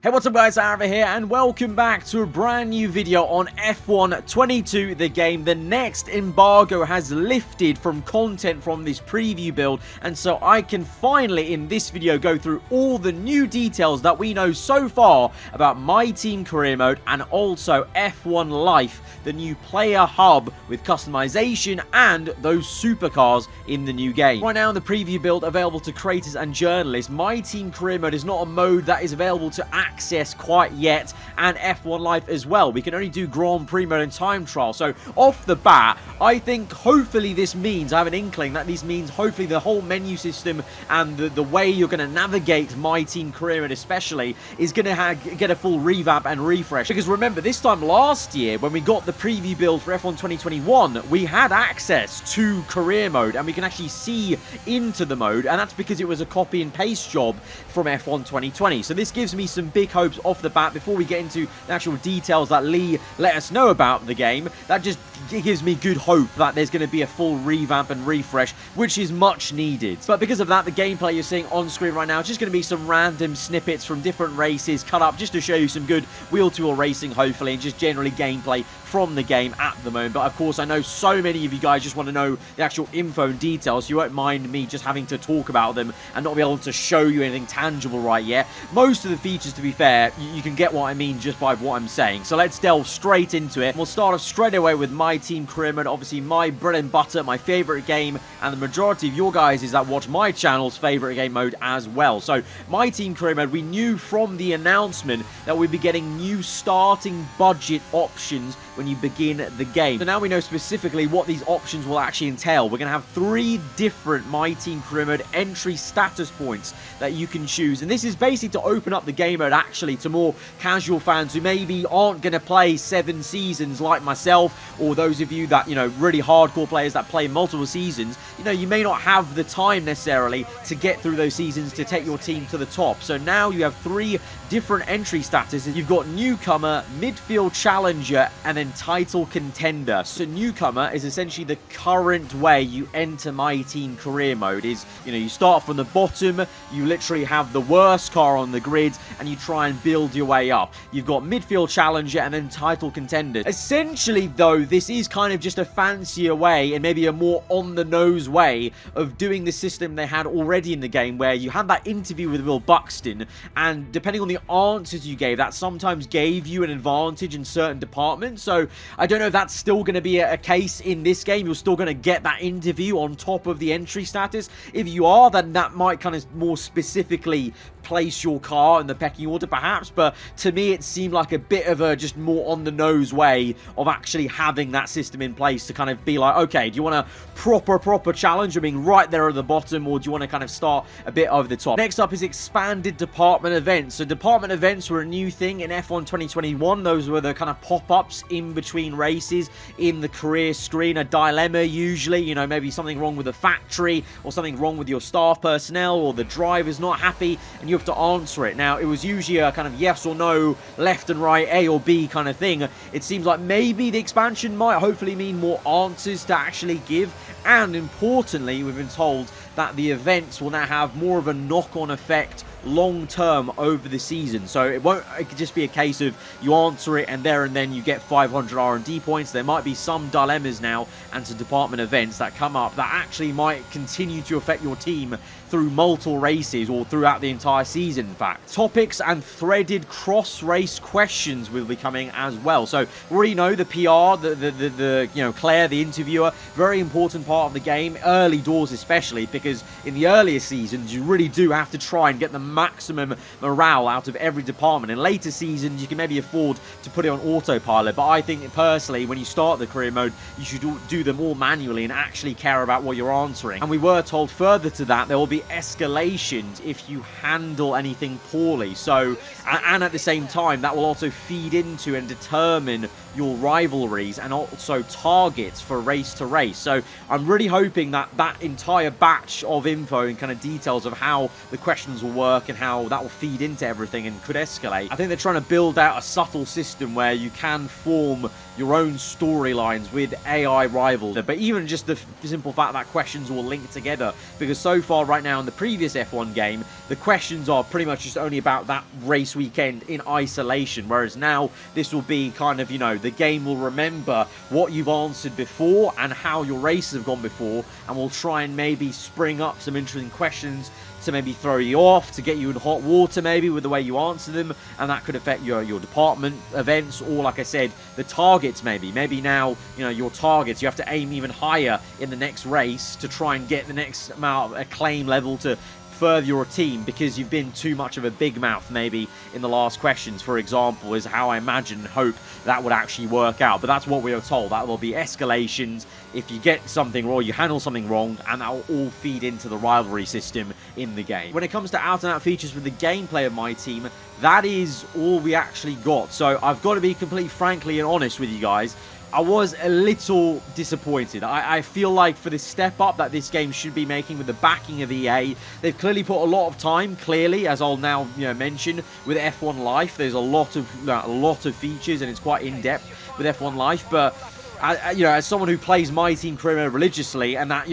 Hey, what's up guys, aarava here, and welcome back to a brand new video on F1 22, the game. The next embargo has lifted from content from this preview build, and so I can finally, in this video, go through all the new details that we know so far about My Team Career Mode and also F1 Life, the new player hub with customization and those supercars in the new game. Right now in the preview build available to creators and journalists, My Team Career Mode is not a mode that is available to access quite yet, and F1 Life as well. We can only do Grand Prix mode and time trial. So off the bat, I think hopefully this means, I have an inkling that this means hopefully the whole menu system and the way you're going to navigate My Team Career Mode especially is going to get a full revamp and refresh. Because remember, this time last year when we got the preview build for F1 2021, we had access to career mode and we can actually see into the mode, and that's because it was a copy and paste job from F1 2020. So this gives me some big hopes off the bat before we get into the actual details that Lee let us know about the game. That just gives me good hope that there's going to be a full revamp and refresh, which is much needed. But because of that, the gameplay you're seeing on screen right now is just going to be some random snippets from different races cut up just to show you some good wheel-to-wheel racing, hopefully, and just generally gameplay from the game at the moment. But of course, I know so many of you guys just want to know the actual info and details, so you won't mind me just having to talk about them and not be able to show you anything tangible right yet. Most of the features, to be fair, you can get what I mean just by what I'm saying. So let's delve straight into it. We'll start off straight away with My Team Career Mode, obviously my bread and butter, my favorite game, and the majority of your guys is that watch my channel's favorite game mode as well. So My Team Career Mode, we knew from the announcement that we'd be getting new starting budget options when you begin the game. So now we know specifically what these options will actually entail. We're going to have 3 different My Team Career Mode entry status points that you can choose, and this is basically to open up the game mode actually to more casual fans who maybe aren't going to play 7 seasons like myself, or those of you that, you know, really hardcore players that play multiple seasons. You know, you may not have the time necessarily to get through those seasons to take your team to the top. So now you have 3 different entry statuses. You've got newcomer, midfield challenger, and then title contender. So newcomer is essentially the current way you enter My Team Career Mode. Is, you know, you start from the bottom, you literally have the worst car on the grid, and you try and build your way up. You've got midfield challenger and then title contender. Essentially though, this is kind of just a fancier way and maybe a more on the nose way of doing the system they had already in the game, where you had that interview with Will Buxton, and depending on the answers you gave, that sometimes gave you an advantage in certain departments. So I don't know if that's still going to be a case in this game. You're still going to get that interview on top of the entry status. If you are, then that might kind of more specifically place your car in the pecking order perhaps, but to me it seemed like a bit of a just more on the nose way of actually having that system in place to kind of be like, okay, do you want a proper challenge, I mean right there at the bottom, or do you want to kind of start a bit over the top? Next up is expanded department events. So department events were a new thing in F1 2021. Those were the kind of pop-ups in between races in the career screen, a dilemma usually, you know, maybe something wrong with the factory or something wrong with your staff personnel, or the driver's not happy and you have to answer it. Now, it was usually a kind of yes or no, left and right, A or B kind of thing. It seems like maybe the expansion might hopefully mean more answers to actually give, and importantly, we've been told that the events will now have more of a knock-on effect long term over the season. So it could just be a case of you answer it and there and then you get 500 R&D points. There might be some dilemmas now and some department events that come up that actually might continue to affect your team through multiple races or throughout the entire season, in fact. Topics and threaded cross-race questions will be coming as well. So we already know the PR, the you know, Claire, the interviewer, very important part of the game, early doors especially, because in the earlier seasons you really do have to try and get the maximum morale out of every department. In later seasons you can maybe afford to put it on autopilot, but I think personally when you start the career mode you should do them all manually and actually care about what you're answering. And we were told further to that there will be escalations if you handle anything poorly. So, and at the same time, that will also feed into and determine your rivalries and also targets for race to race. So I'm really hoping that that entire batch of info and kind of details of how the questions will work work and how that will feed into everything and could escalate. I think they're trying to build out a subtle system where you can form your own storylines with AI rivals. But even just the simple fact that questions will link together, because so far right now in the previous F1 game, the questions are pretty much just only about that race weekend in isolation, whereas now this will be kind of, you know, the game will remember what you've answered before and how your races have gone before, and will try and maybe spring up some interesting questions to maybe throw you off, to get you in hot water maybe with the way you answer them, and that could affect your department events, or like I said, the targets maybe. Maybe now, you know, your targets, you have to aim even higher in the next race to try and get the next amount of acclaim level to further your team, because you've been too much of a big mouth maybe in the last questions, for example, is how I imagine and hope that would actually work out. But that's what we are told. That will be escalations if you get something wrong, you handle something wrong, and that will all feed into the rivalry system in the game. When it comes to out-and-out features with the gameplay of my team, that is all we actually got. So I've got to be completely frankly and honest with you guys, I was a little disappointed. I feel like for the step up that this game should be making with the backing of EA, they've clearly put a lot of time, clearly, as I'll now mention, with F1 Life. There's a lot of features, and it's quite in-depth with F1 Life, but as someone who plays My Team Career Mode religiously, and that,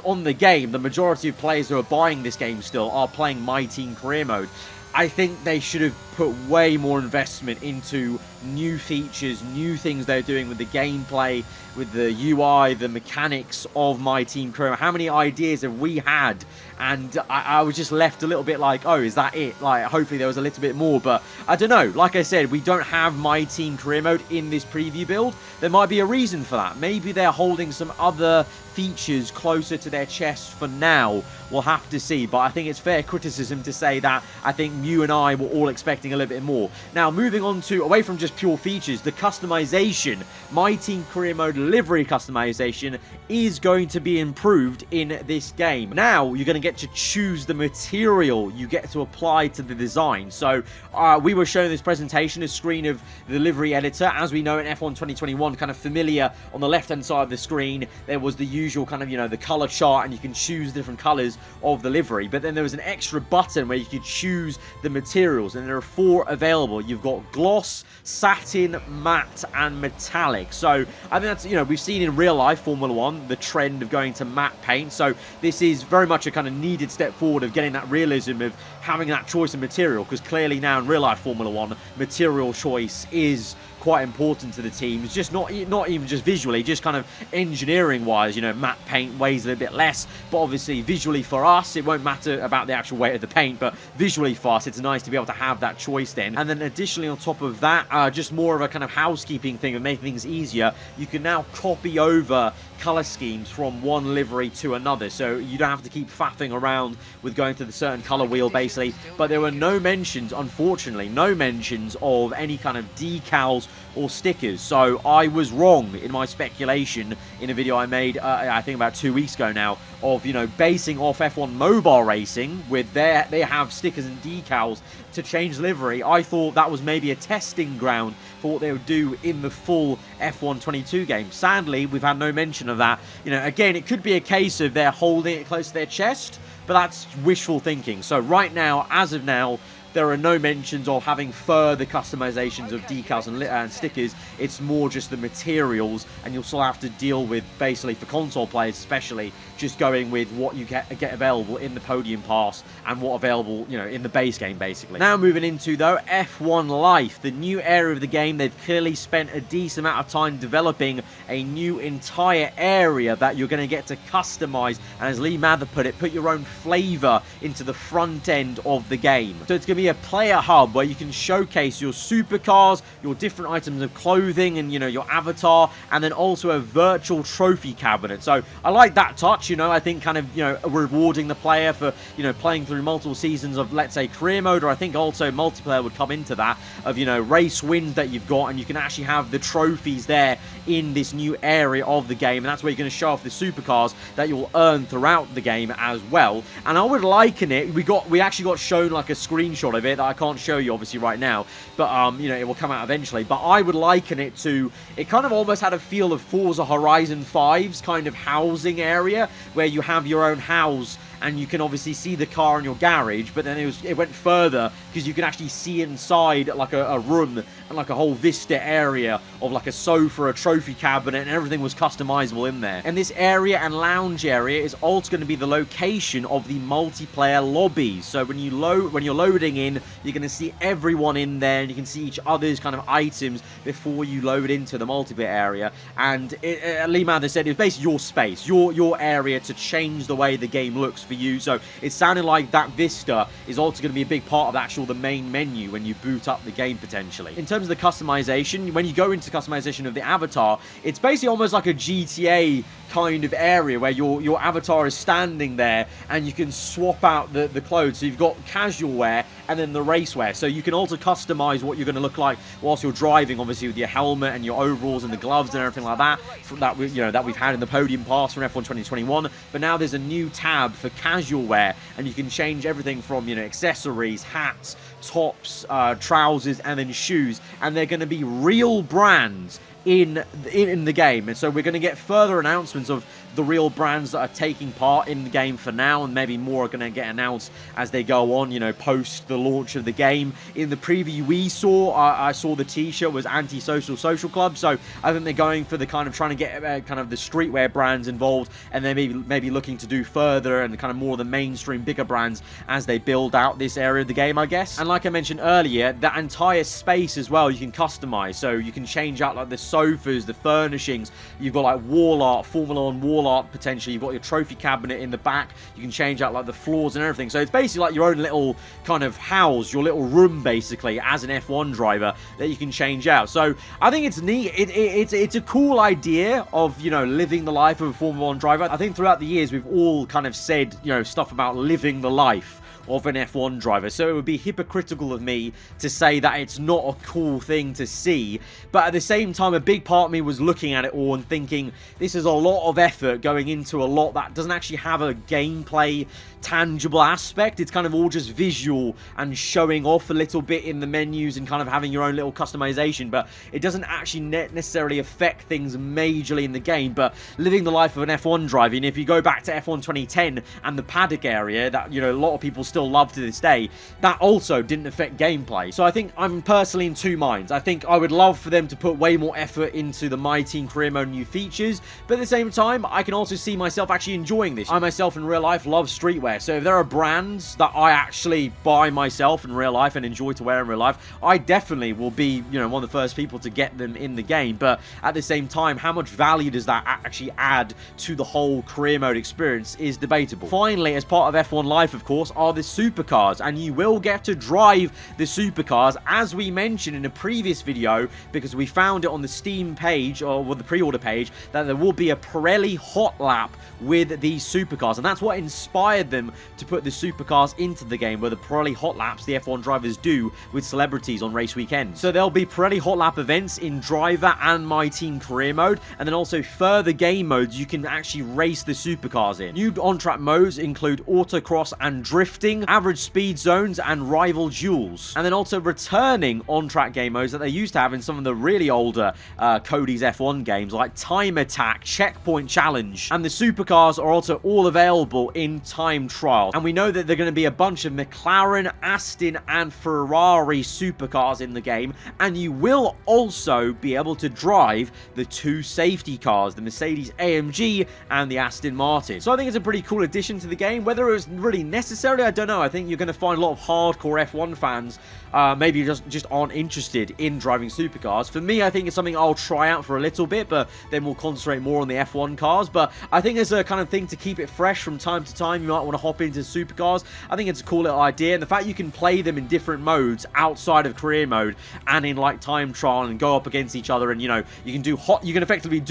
on the game, the majority of players who are buying this game still are playing My Team Career Mode, I think they should have put way more investment into new features, new things they're doing with the gameplay, with the UI, the mechanics of My Team Career. How many ideas have we had? And I was just left a little bit like, oh, is that it? Like, hopefully there was a little bit more, but I don't know. Like I said, we don't have My Team Career Mode in this preview build. There might be a reason for that. Maybe they're holding some other features closer to their chest for now. We'll have to see, but I think it's fair criticism to say that I think you and I were all expecting a little bit more. Now, moving on to, away from just pure features, the customization. My Team Career Mode livery customization is going to be improved in this game. Now, you're going to get to choose the material you get to apply to the design. So, we were showing this presentation, a screen of the livery editor. As we know in F1 2021, kind of familiar on the left-hand side of the screen, there was the usual kind of, the color chart, and you can choose different colors of the livery. But then there was an extra button where you could choose the materials, and there are 4 available. You've got gloss, satin, matte, and metallic. So I think that's, we've seen in real life Formula 1 the trend of going to matte paint. So this is very much a kind of needed step forward of getting that realism of having that choice of material, because clearly now in real life Formula 1, material choice is quite important to the teams, just not even just visually, just kind of engineering wise. Matte paint weighs a little bit less, but obviously visually for us it won't matter about the actual weight of the paint, but visually for us it's nice to be able to have that choice then. And then additionally on top of that, just more of a kind of housekeeping thing of making things easier, you can now copy over color schemes from one livery to another, so you don't have to keep faffing around with going to the certain color wheel basically. But there were no mentions, unfortunately, no mentions of any kind of decals or stickers. So I was wrong in my speculation in a video I made I think about 2 weeks ago now, of basing off F1 Mobile Racing with they have stickers and decals to change livery. I thought that was maybe a testing ground for what they would do in the full F1 22 game. Sadly, we've had no mention of that. Again, it could be a case of they're holding it close to their chest, but that's wishful thinking. So right now, as of now, there are no mentions of having further customizations of decals and stickers. It's more just the materials, and you'll still have to deal with, basically for console players especially, just going with what you get available in the podium pass and what available in the base game basically. Now moving into though F1 Life, the new area of the game. They've clearly spent a decent amount of time developing a new entire area that you're going to get to customize, and as Lee Mather put it, put your own flavor into the front end of the game. So it's going to be a player hub where you can showcase your supercars, your different items of clothing, and your avatar, and then also a virtual trophy cabinet. So I like that touch. I think kind of rewarding the player for playing through multiple seasons of, let's say, career mode, or I think also multiplayer would come into that, of race wins that you've got, and you can actually have the trophies there in this new area of the game, and that's where you're going to show off the supercars that you'll earn throughout the game as well. And I would liken it, we actually got shown like a screenshot of it that I can't show you obviously right now, but it will come out eventually. But I would liken it to, it kind of almost had a feel of Forza Horizon 5's kind of housing area, where you have your own house and you can obviously see the car in your garage, but then it went further because you can actually see inside like a room and like a whole vista area of like a sofa, a trophy cabinet, and everything was customizable in there. And this area and lounge area is also going to be the location of the multiplayer lobbies. So when you're loading in, you're going to see everyone in there, and you can see each other's kind of items before you load into the multiplayer area. And Lee Mather said it's basically your space, your area to change the way the game looks for you. So it sounded like that vista is also going to be a big part of the main menu when you boot up the game potentially. In terms of the customization, when you go into customization of the avatar, it's basically almost like a GTA kind of area where your avatar is standing there and you can swap out the clothes. So you've got casual wear and then the race wear. So you can also customize what you're going to look like whilst you're driving, obviously with your helmet and your overalls and the gloves and everything like that, that we've had in the podium pass from F1 2021. But now there's a new tab for casual wear, and you can change everything from accessories, hats, tops, trousers, and then shoes. And they're going to be real brands in the game, and so we're going to get further announcements of the real brands that are taking part in the game for now, and maybe more are going to get announced as they go on, post the launch of the game. In the preview we saw, I saw the t-shirt was Anti-Social Social Club, so I think they're going for the kind of trying to get kind of the streetwear brands involved, and then maybe looking to do further and kind of more of the mainstream bigger brands as they build out this area of the game, I guess. And like I mentioned earlier, that entire space as well you can customize, so you can change out like the sofas, the furnishings. You've got like wall art, Formula 1 wall art potentially. You've got your trophy cabinet in the back. You can change out like the floors and everything. So it's basically like your own little kind of house, your little room basically as an F1 driver that you can change out. So I think it's neat. It's a cool idea of living the life of a Formula 1 driver. I think throughout the years we've all kind of said stuff about living the life of an F1 driver, so it would be hypocritical of me to say that it's not a cool thing to see. But at the same time, a big part of me was looking at it all and thinking this is a lot of effort going into a lot that doesn't actually have a gameplay tangible aspect. It's kind of all just visual and showing off a little bit in the menus and kind of having your own little customization, but it doesn't actually necessarily affect things majorly in the game. But living the life of an F1 driver, and if you go back to F1 2010 and the paddock area that a lot of people still love to this day, that also didn't affect gameplay. So I think I'm personally in two minds. I think I would love for them to put way more effort into the My Team Career Mode new features, but at the same time I can also see myself actually enjoying this. I myself in real life love streetwear, so if there are brands that I actually buy myself in real life and enjoy to wear in real life, I definitely will be one of the first people to get them in the game. But at the same time, how much value does that actually add to the whole career mode experience is debatable. Finally, as part of F1 Life, of course, are the Supercars, and you will get to drive the Supercars, as we mentioned in a previous video, because we found it on the Steam page, or the pre-order page, that there will be a Pirelli hot lap with these Supercars, and that's what inspired them to put the Supercars into the game, where the Pirelli hot laps the F1 drivers do with celebrities on race weekends. So there'll be Pirelli hot lap events in driver and My Team Career Mode, and then also further game modes you can actually race the Supercars in. New on-track modes include autocross and drifting, average speed zones, and rival duels. And then also returning on-track game modes that they used to have in some of the really older Cody's F1 games, like Time Attack, Checkpoint Challenge. And the Supercars are also all available in time trial. And we know that there are going to be a bunch of McLaren, Aston, and Ferrari Supercars in the game. And you will also be able to drive the two safety cars, the Mercedes AMG and the Aston Martin. So I think it's a pretty cool addition to the game. Whether it was really necessary, I don't know. I think you're going to find a lot of hardcore F1 fans maybe just aren't interested in driving Supercars. For me, I think it's something I'll try out for a little bit, but then we'll concentrate more on the F1 cars. But I think it's a kind of thing to keep it fresh from time to time. You might want to hop into Supercars. I think it's a cool little idea, and the fact you can play them in different modes outside of career mode and in like time trial and go up against each other, and you can effectively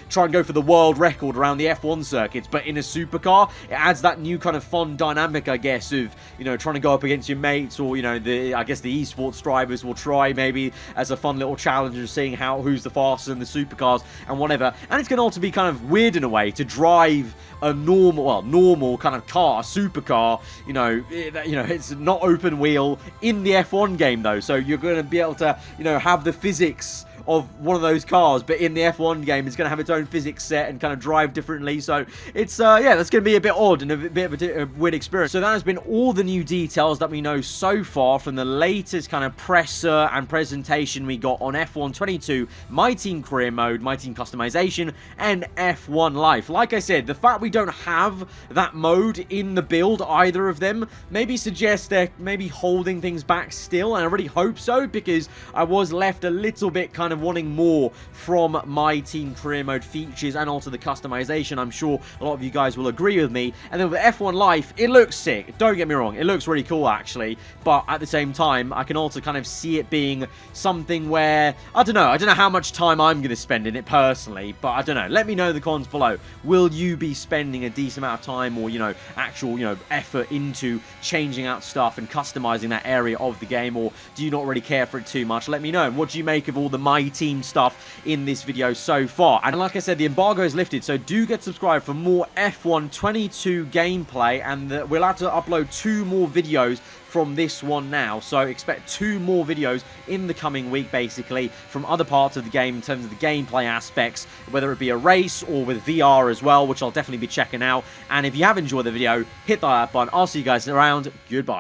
try and go for the world record around the F1 circuits, but in a supercar. It adds that new kind of fun dynamic, I guess, of trying to go up against your mates, or I guess the esports drivers will try maybe as a fun little challenge of seeing who's the fastest in the supercars and whatever. And it's going to also be kind of weird in a way to drive a normal kind of car, supercar. It's not open wheel in the F1 game though, so you're going to be able to have the physics of one of those cars, but in the F1 game, it's going to have its own physics set and kind of drive differently. So it's, yeah, that's going to be a bit odd and a bit of a weird experience. So that has been all the new details that we know so far from the latest kind of presser and presentation we got on F1 22, My Team Career Mode, My Team Customization, and F1 Life. Like I said, the fact we don't have that mode in the build, either of them, maybe suggests they're maybe holding things back still, and I really hope so, because I was left a little bit kind of wanting more from My Team Career Mode features and also the customization. I'm sure a lot of you guys will agree with me. And then with F1 Life, it looks sick. Don't get me wrong, it looks really cool actually, but at the same time, I can also kind of see it being something where, I don't know how much time I'm going to spend in it personally, but I don't know. Let me know in the comments below. Will you be spending a decent amount of time or, actual, effort into changing out stuff and customizing that area of the game, or do you not really care for it too much? Let me know. And what do you make of all the My Team stuff in this video so far? And like I said, the embargo is lifted, so do get subscribed for more F1 22 gameplay, and we'll have to upload 2 more videos from this one now, so expect 2 more videos in the coming week, basically, from other parts of the game in terms of the gameplay aspects, whether it be a race or with VR as well, which I'll definitely be checking out. And if you have enjoyed the video, hit that like button. I'll see you guys around. Goodbye.